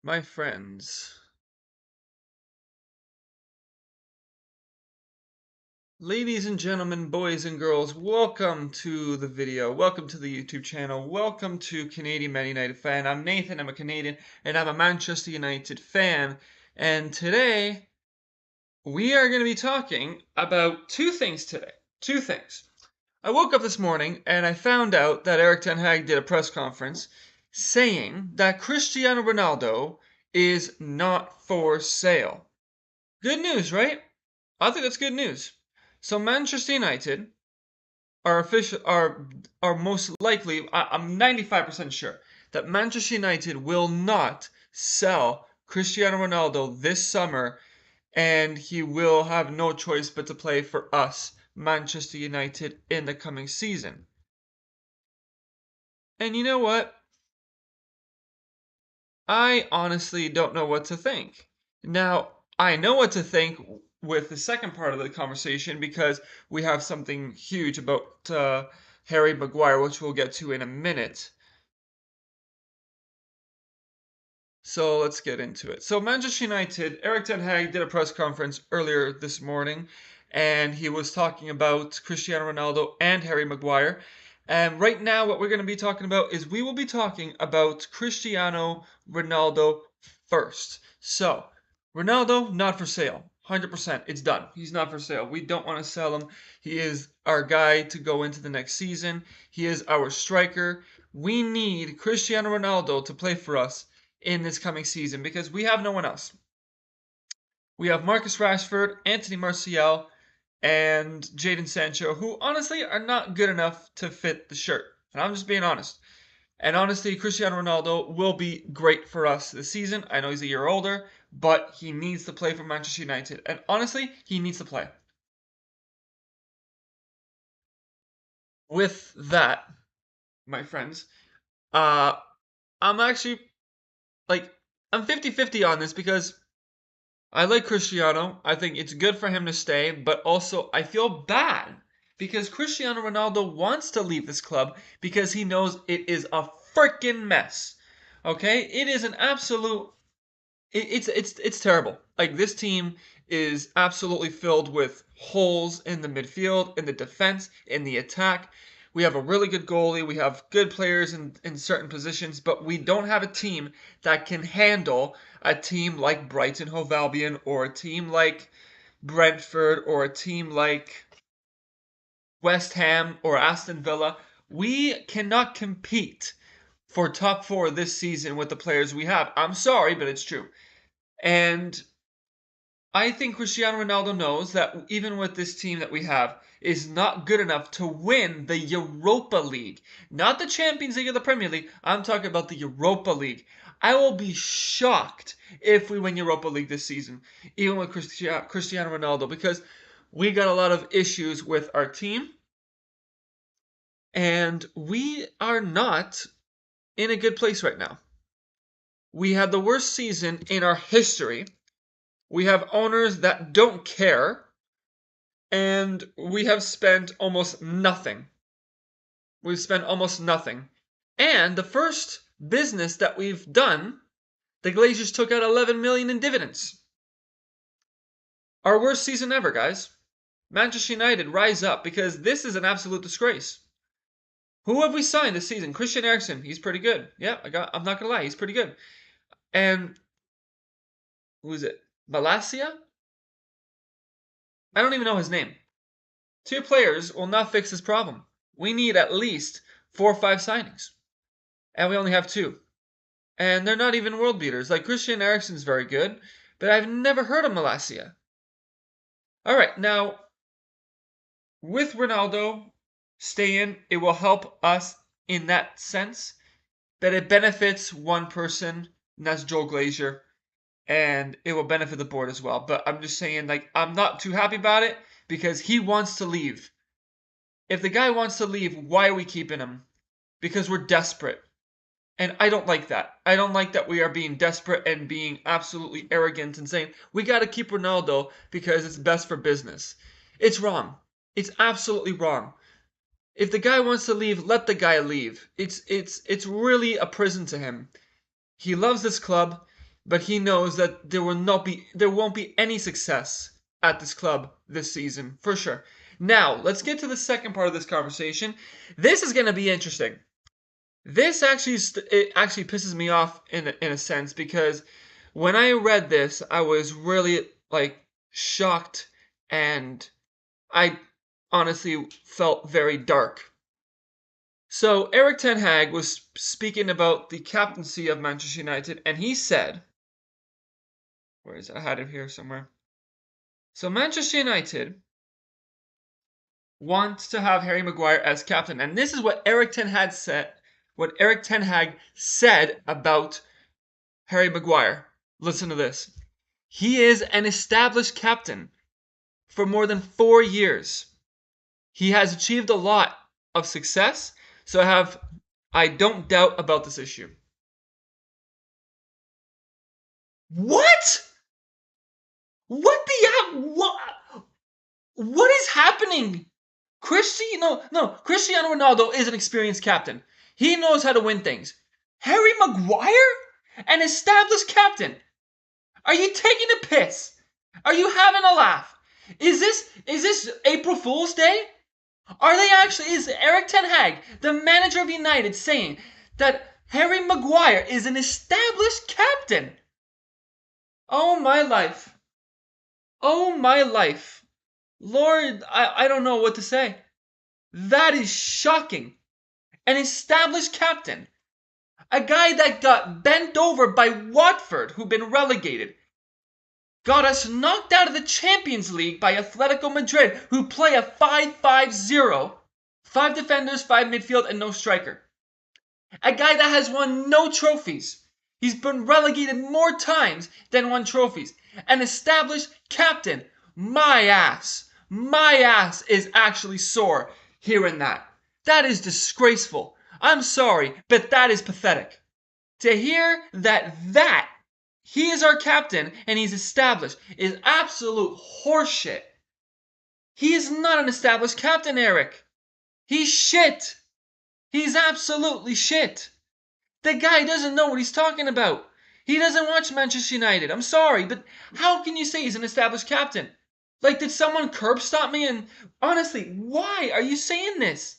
My friends, ladies and gentlemen, boys and girls, welcome to the video. Welcome to the YouTube channel. Welcome to Canadian Man United fan. I'm Nathan, I'm a Canadian, and I'm a Manchester United fan. And today, we are going to be talking about two things today. Two things. I woke up this morning and I found out that Eric Ten Hag did a press conference saying that Cristiano Ronaldo is not for sale. Good news, right? I think that's good news. So Manchester United are most likely. I'm 95% sure that Manchester United will not sell Cristiano Ronaldo this summer, and he will have no choice but to play for us, Manchester United, in the coming season. And you know what? I honestly don't know what to think. Now, I know what to think with the second part of the conversation because we have something huge about Harry Maguire, which we'll get to in a minute. So let's get into it. So Manchester United, Eric Ten Hag did a press conference earlier this morning, and he was talking about Cristiano Ronaldo and Harry Maguire. And right now, what we're going to be talking about is we will be talking about Cristiano Ronaldo first. So, Ronaldo, not for sale. 100%. It's done. He's not for sale. We don't want to sell him. He is our guy to go into the next season. He is our striker. We need Cristiano Ronaldo to play for us in this coming season because we have no one else. We have Marcus Rashford, Anthony Martial, and Jadon Sancho, who honestly are not good enough to fit the shirt. And I'm just being honest. And honestly, Cristiano Ronaldo will be great for us this season. I know he's a year older, but he needs to play for Manchester United. And honestly, he needs to play. With that, my friends, uh, I'm actually like I'm 50-50 on this because I like Cristiano. I think it's good for him to stay, but also I feel bad because Cristiano Ronaldo wants to leave this club because he knows it is a freaking mess. Okay? It is an absolute it's terrible. Like this team is absolutely filled with holes in the midfield, in the defense, in the attack. We have a really good goalie. We have good players in certain positions, but we don't have a team that can handle a team like Brighton Hove Albion or a team like Brentford or a team like West Ham or Aston Villa. We cannot compete for top four this season with the players we have. I'm sorry, but it's true. And I think Cristiano Ronaldo knows that even with this team that we have is not good enough to win the Europa League. Not the Champions League or the Premier League. I'm talking about the Europa League. I will be shocked if we win Europa League this season, even with Cristiano Ronaldo, because we got a lot of issues with our team, and we are not in a good place right now. We had the worst season in our history. We have owners that don't care, and we have spent almost nothing. We've spent almost nothing. And the first business that we've done, the Glazers took out 11 million in dividends. Our worst season ever, guys. Manchester United, rise up because this is an absolute disgrace. Who have we signed this season? Christian Eriksen, he's pretty good. Yeah, I'm not gonna lie, he's pretty good. And who is it? Malacia? I don't even know his name. Two players will not fix this problem. We need at least 4 or 5 signings. And we only have 2. And they're not even world beaters. Like Christian Eriksen's very good, but I've never heard of Malacia. Alright, now with Ronaldo staying, it will help us in that sense. But it benefits one person, and that's Joel Glazer. And it will benefit the board as well. But I'm just saying, like, I'm not too happy about it because he wants to leave. If the guy wants to leave, why are we keeping him? Because we're desperate. And I don't like that. I don't like that we are being desperate and being absolutely arrogant and saying, we got to keep Ronaldo because it's best for business. It's wrong. It's absolutely wrong. If the guy wants to leave, let the guy leave. It's really a prison to him. He loves this club. but he knows that there won't be any success at this club this season for sure. Now, let's get to the second part of this conversation. This is going to be interesting. This actually it actually pisses me off in a sense because when I read this, I was really like shocked and I honestly felt very dark. So Eric Ten Hag was speaking about the captaincy of Manchester United, and he said, "Where is it? I had it here somewhere." So Manchester United wants to have Harry Maguire as captain, and this is what Eric Ten Hag said. What Eric Ten Hag said about Harry Maguire. Listen to this. He is an established captain for more than 4 years. He has achieved a lot of success, so I don't doubt about this issue. What? What is happening? Cristiano Ronaldo is an experienced captain. He knows how to win things. Harry Maguire? An established captain. Are you taking a piss? Are you having a laugh? Is this April Fool's Day? Is Eric Ten Hag, the manager of United, saying that Harry Maguire is an established captain? Oh my life. Oh my life. Lord, I don't know what to say. That is shocking. An established captain. A guy that got bent over by Watford, who've been relegated. Got us knocked out of the Champions League by Atletico Madrid, who play a 5-5-0. 5 defenders, 5 midfield, and no striker. A guy that has won no trophies. He's been relegated more times than won trophies. An established captain. My ass is actually sore hearing that. That is disgraceful. I'm sorry, but that is pathetic. To hear that he is our captain and he's established is absolute horseshit. He is not an established captain, Eric. He's shit. He's absolutely shit. The guy doesn't know what he's talking about. He doesn't watch Manchester United. I'm sorry, but how can you say he's an established captain? Like, did someone curb stop me? And honestly, why are you saying this?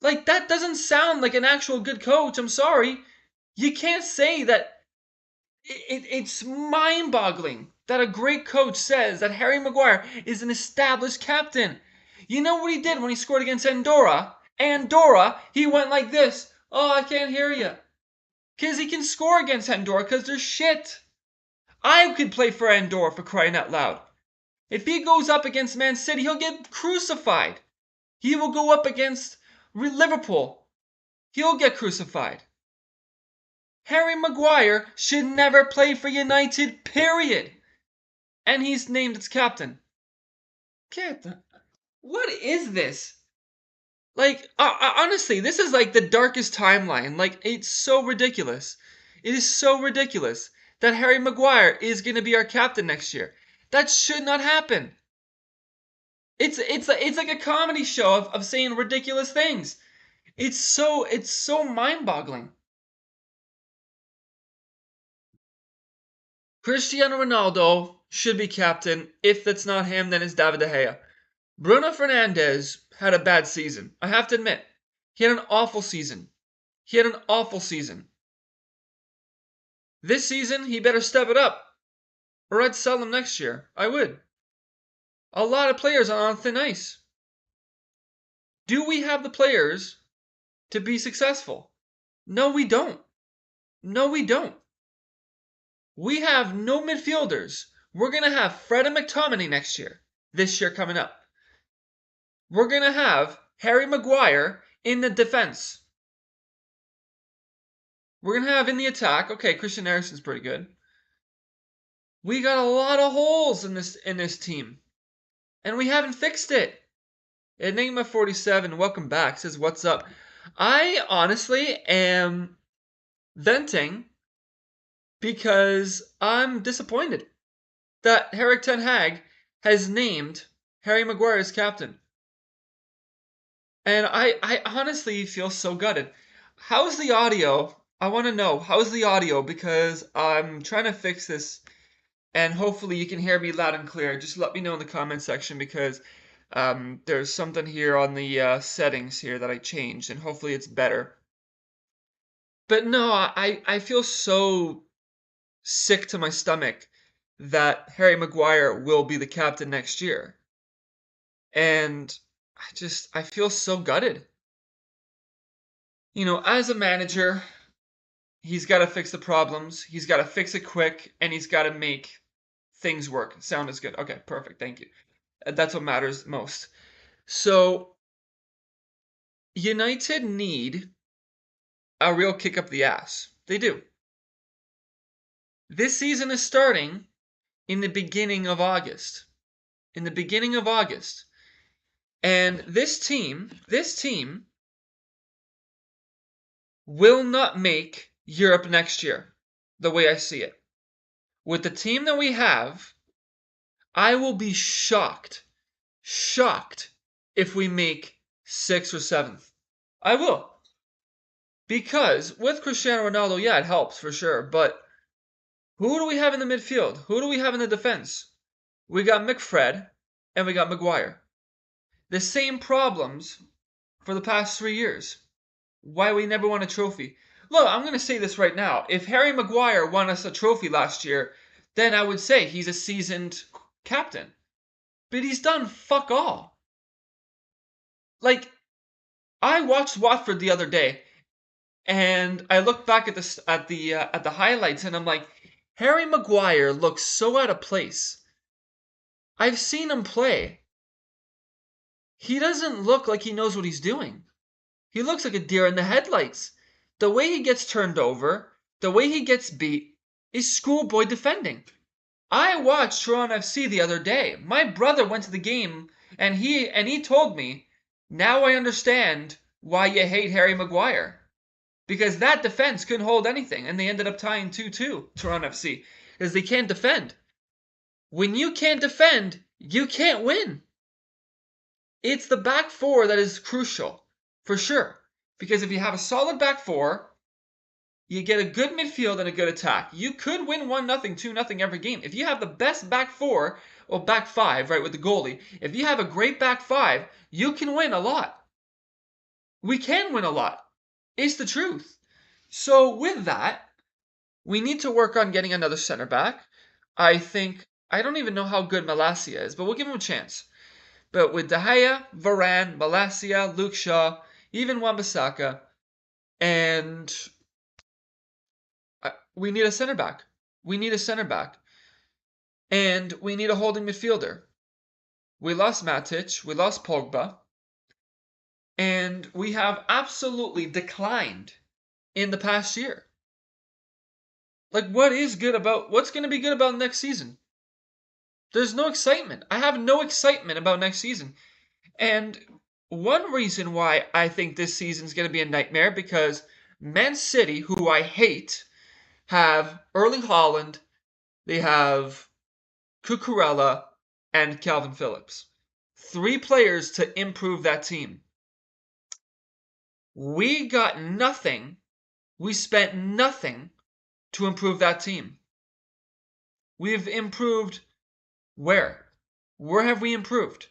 Like, that doesn't sound like an actual good coach. I'm sorry. You can't say that. It's mind-boggling that a great coach says that Harry Maguire is an established captain. You know what he did when he scored against Andorra? He went like this. Oh, I can't hear you. Because he can score against Andorra because they're shit. I could play for Andorra, for crying out loud. If he goes up against Man City, he'll get crucified. He will go up against Liverpool. He'll get crucified. Harry Maguire should never play for United, period. And he's named its captain. What is this? Like, honestly, this is like the darkest timeline. Like, it's so ridiculous. It is so ridiculous that Harry Maguire is going to be our captain next year. That should not happen. It's like a comedy show of saying ridiculous things. It's so mind-boggling. Cristiano Ronaldo should be captain. If that's not him, then it's David De Gea. Bruno Fernandes had a bad season. I have to admit. He had an awful season. This season, he better step it up. Or I'd sell him next year. I would. A lot of players are on thin ice. Do we have the players to be successful? No, we don't. We have no midfielders. We're going to have Fred and McTominay next year. This year coming up. We're going to have Harry Maguire in the defense. We're going to have in the attack. Okay, Christian Eriksen's pretty good. We got a lot of holes in this team. And we haven't fixed it. Enigma47, welcome back, says, what's up? I honestly am venting because I'm disappointed that Eric Ten Hag has named Harry Maguire as captain. And I honestly feel so gutted. How's the audio I want to know, how's the audio? Because I'm trying to fix this, and hopefully you can hear me loud and clear. Just let me know in the comment section, because there's something here on the settings here that I changed, and hopefully it's better. But no, I feel so sick to my stomach that Harry Maguire will be the captain next year. And I feel so gutted. You know, as a manager, he's got to fix the problems. He's got to fix it quick, and he's got to make things work. Sound is good. Okay, perfect. Thank you. That's what matters most. So, United need a real kick up the ass. They do. This season is starting in the beginning of August. In the beginning of August. And this team will not make Europe next year, the way I see it. With the team that we have, I will be shocked if we make 6th or 7th. I will. Because with Cristiano Ronaldo, yeah, it helps for sure. But who do we have in the midfield? Who do we have in the defense? We got McFred and we got Maguire. The same problems for the past 3 years. Why we never won a trophy. Look, I'm going to say this right now. If Harry Maguire won us a trophy last year, then I would say he's a seasoned captain. But he's done fuck all. Like, I watched Watford the other day, and I looked back at the highlights, and I'm like, Harry Maguire looks so out of place. I've seen him play. He doesn't look like he knows what he's doing. He looks like a deer in the headlights. The way he gets turned over, the way he gets beat, is schoolboy defending. I watched Toronto FC the other day. My brother went to the game, and he told me, now I understand why you hate Harry Maguire. Because that defense couldn't hold anything, and they ended up tying 2-2, Toronto FC, because they can't defend. When you can't defend, you can't win. It's the back four that is crucial, for sure. Because if you have a solid back four, you get a good midfield and a good attack. You could win 1-0, 2-0 every game. If you have the best back four, or back five, right, with the goalie, if you have a great back five, you can win a lot. We can win a lot. It's the truth. So with that, we need to work on getting another center back. I don't even know how good Malacia is, but we'll give him a chance. But with De Gea, Varane, Malacia, Luke Shaw, even Wan-Bissaka, and we need a center back. We need a center back. And we need a holding midfielder. We lost Matic, we lost Pogba, and we have absolutely declined in the past year. Like, what's going to be good about next season? There's no excitement. I have no excitement about next season. And one reason why I think this season's going to be a nightmare, because Man City, who I hate, have Erling Haaland, they have Cucurella, and Calvin Phillips. 3 players to improve that team. We got nothing. We spent nothing to improve that team. We've improved where? Where have we improved?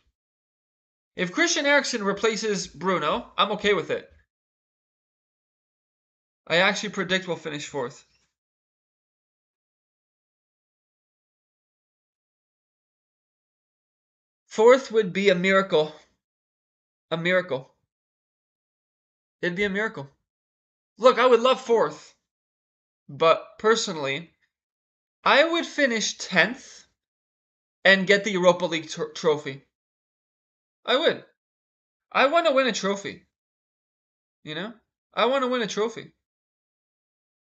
If Christian Eriksen replaces Bruno, I'm okay with it. I actually predict we'll finish 4th. Fourth would be a miracle. A miracle. It'd be a miracle. Look, I would love 4th. But personally, I would finish 10th and get the Europa League trophy. I would. I want to win a trophy. You know? I want to win a trophy.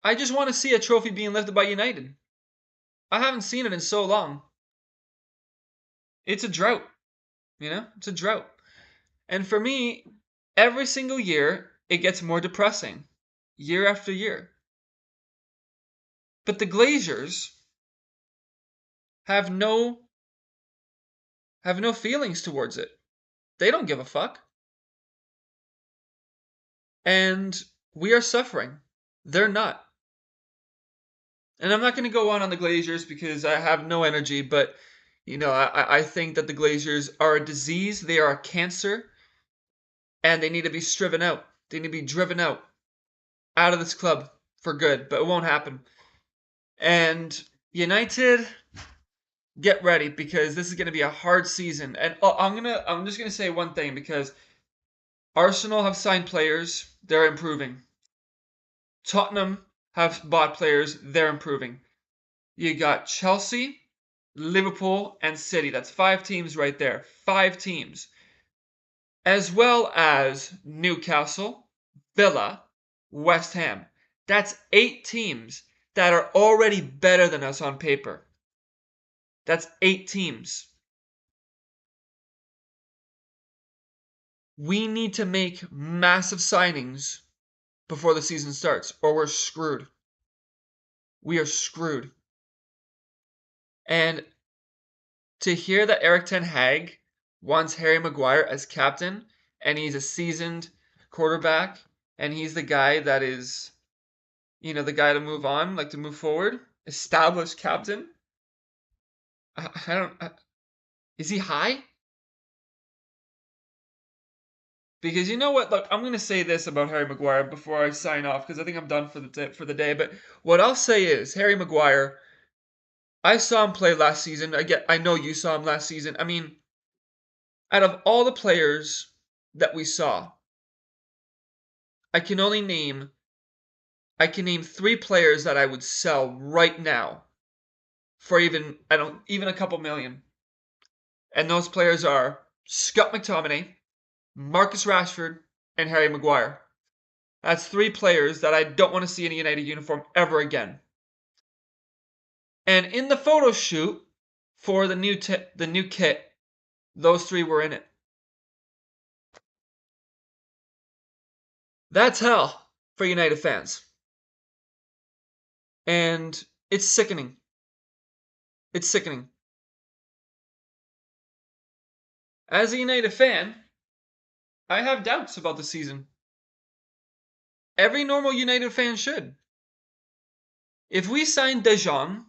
I just want to see a trophy being lifted by United. I haven't seen it in so long. It's a drought. You know? It's a drought. And for me, every single year, it gets more depressing. Year after year. But the Glazers have no feelings towards it. They don't give a fuck. And we are suffering. They're not. And I'm not going to go on the Glazers because I have no energy, but I think that the Glazers are a disease. They are a cancer, and they need to be striven out. They need to be driven out of this club for good, but it won't happen. And United, get ready because this is going to be a hard season. And I'm just gonna say one thing because Arsenal have signed players, they're improving. Tottenham have bought players, they're improving. You got Chelsea, Liverpool, and City. That's 5 teams right there. 5 teams. As well as Newcastle, Villa, West Ham. That's 8 teams that are already better than us on paper. That's 8 teams. We need to make massive signings before the season starts, or we're screwed. We are screwed. And to hear that Eric Ten Hag wants Harry Maguire as captain, and he's a seasoned quarterback, and he's the guy that is, the guy to move on, like to move forward, established captain. I don't. Is he high? Because you know what? Look, I'm gonna say this about Harry Maguire before I sign off because I think I'm done for the day. But what I'll say is Harry Maguire. I saw him play last season. I know you saw him last season. I mean, out of all the players that we saw, I can only name I can name 3 players that I would sell right now for even a couple million. And those players are Scott McTominay, Marcus Rashford, and Harry Maguire. That's 3 players that I don't want to see in a United uniform ever again. And in the photo shoot for the new kit, those 3 were in it. That's hell for United fans. And it's sickening. It's sickening. As a United fan, I have doubts about the season. Every normal United fan should. If we sign De Jong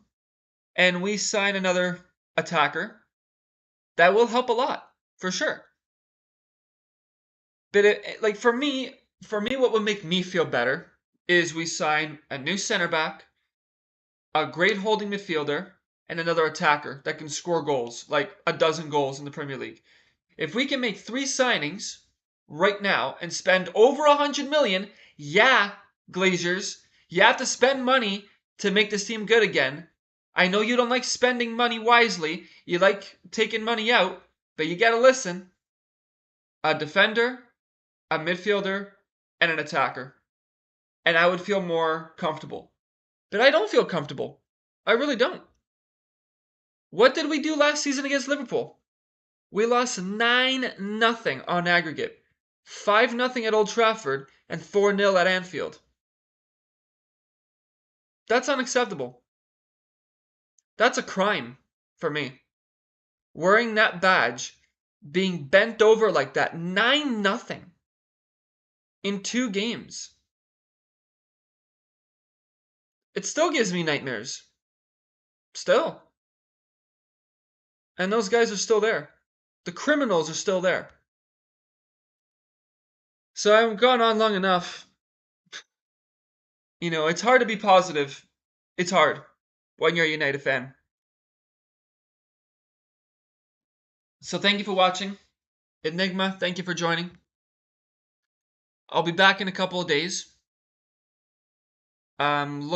and we sign another attacker, that will help a lot, for sure. But like for me, what would make me feel better is we sign a new center back, a great holding midfielder, and another attacker that can score goals, like a dozen goals in the Premier League. If we can make 3 signings right now and spend over 100 million, yeah, Glazers, you have to spend money to make this team good again. I know you don't like spending money wisely. You like taking money out, but you gotta listen. A defender, a midfielder, and an attacker. And I would feel more comfortable. But I don't feel comfortable. I really don't. What did we do last season against Liverpool? We lost 9-0 on aggregate, 5-0 at Old Trafford, and 4-0 at Anfield. That's unacceptable. That's a crime for me. Wearing that badge, being bent over like that, 9-0 in 2 games. It still gives me nightmares. Still. And those guys are still there. The criminals are still there. So I've gone on long enough. It's hard to be positive. It's hard when you're a United fan. So thank you for watching. Enigma, thank you for joining. I'll be back in a couple of days. I'm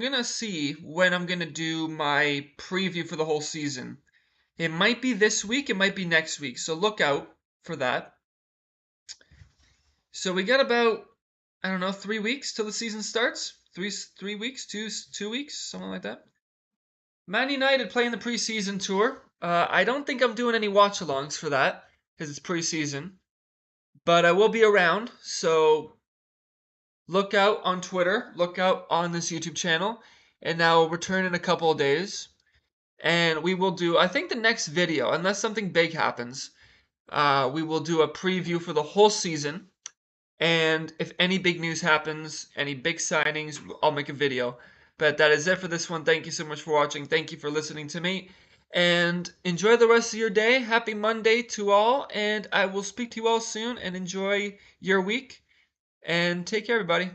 gonna see when I'm gonna do my preview for the whole season. It might be this week, it might be next week, so look out for that. So we got about, I don't know, 3 weeks till the season starts. 3 weeks, 2 weeks, something like that. Man United playing the preseason tour. I don't think I'm doing any watch-alongs for that because it's preseason, but I will be around. So look out on Twitter, look out on this YouTube channel, and I'll return in a couple of days. And we will do, I think the next video, unless something big happens, we will do a preview for the whole season. And if any big news happens, any big signings, I'll make a video. But that is it for this one. Thank you so much for watching. Thank you for listening to me. And enjoy the rest of your day. Happy Monday to all. And I will speak to you all soon. And enjoy your week. And take care, everybody.